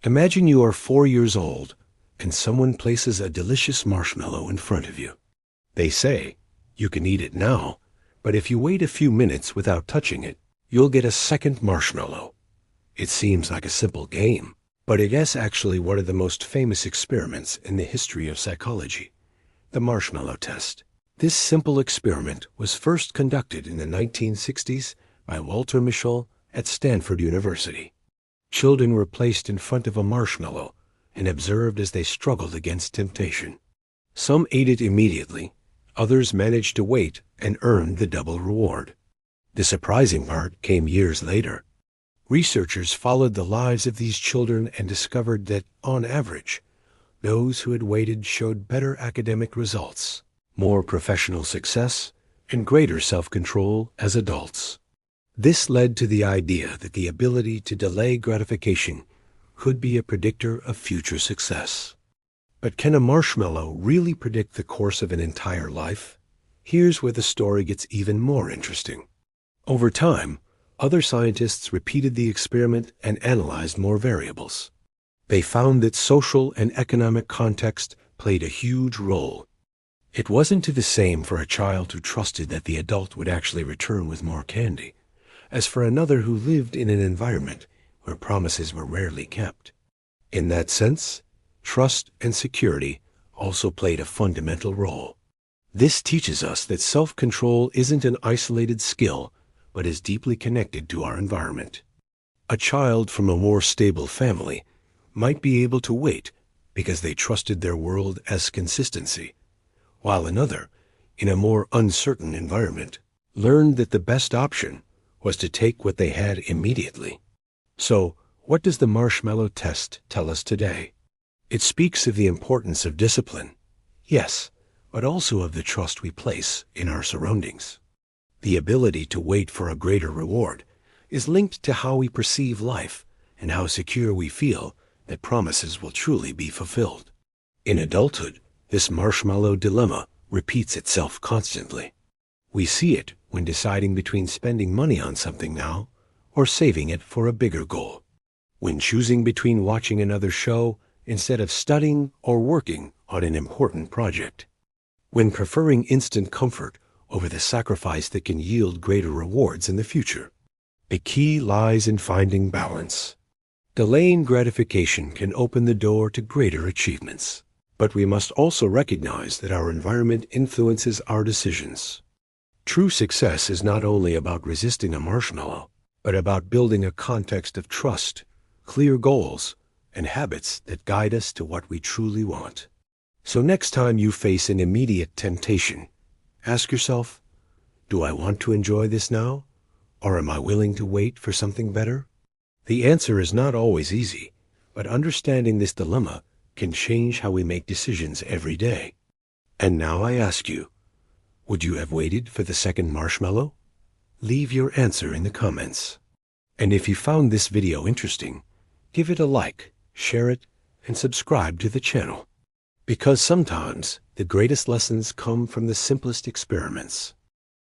Imagine you are 4 years old and someone places a delicious marshmallow in front of you. They say, you can eat it now, but if you wait a few minutes without touching it, you'll get a second marshmallow. It seems like a simple game, but it is actually one of the most famous experiments in the history of psychology, the marshmallow test. This simple experiment was first conducted in the 1960s by Walter Mischel at Stanford University. Children were placed in front of a marshmallow and observed as they struggled against temptation. Some ate it immediately, others managed to wait and earned the double reward. The surprising part came years later. Researchers followed the lives of these children and discovered that, on average, those who had waited showed better academic results, more professional success, and greater self-control as adults. This led to the idea that the ability to delay gratification could be a predictor of future success. But can a marshmallow really predict the course of an entire life? Here's where the story gets even more interesting. Over time, other scientists repeated the experiment and analyzed more variables. They found that social and economic context played a huge role. It wasn't the same for a child who trusted that the adult would actually return with more candy, as for another who lived in an environment where promises were rarely kept. In that sense, trust and security also played a fundamental role. This teaches us that self-control isn't an isolated skill, but is deeply connected to our environment. A child from a more stable family might be able to wait because they trusted their world as consistency, while another, in a more uncertain environment, learned that the best option was to take what they had immediately. So, what does the marshmallow test tell us today? It speaks of the importance of discipline, yes, but also of the trust we place in our surroundings. The ability to wait for a greater reward is linked to how we perceive life and how secure we feel that promises will truly be fulfilled. In adulthood, this marshmallow dilemma repeats itself constantly. We see it when deciding between spending money on something now or saving it for a bigger goal, when choosing between watching another show instead of studying or working on an important project, when preferring instant comfort over the sacrifice that can yield greater rewards in the future. The key lies in finding balance. Delaying gratification can open the door to greater achievements, but we must also recognize that our environment influences our decisions. True success is not only about resisting a marshmallow, but about building a context of trust, clear goals, and habits that guide us to what we truly want. So next time you face an immediate temptation, ask yourself, do I want to enjoy this now, or am I willing to wait for something better? The answer is not always easy, but understanding this dilemma can change how we make decisions every day. And now I ask you, would you have waited for the second marshmallow? Leave your answer in the comments. And if you found this video interesting, give it a like, share it, and subscribe to the channel. Because sometimes the greatest lessons come from the simplest experiments.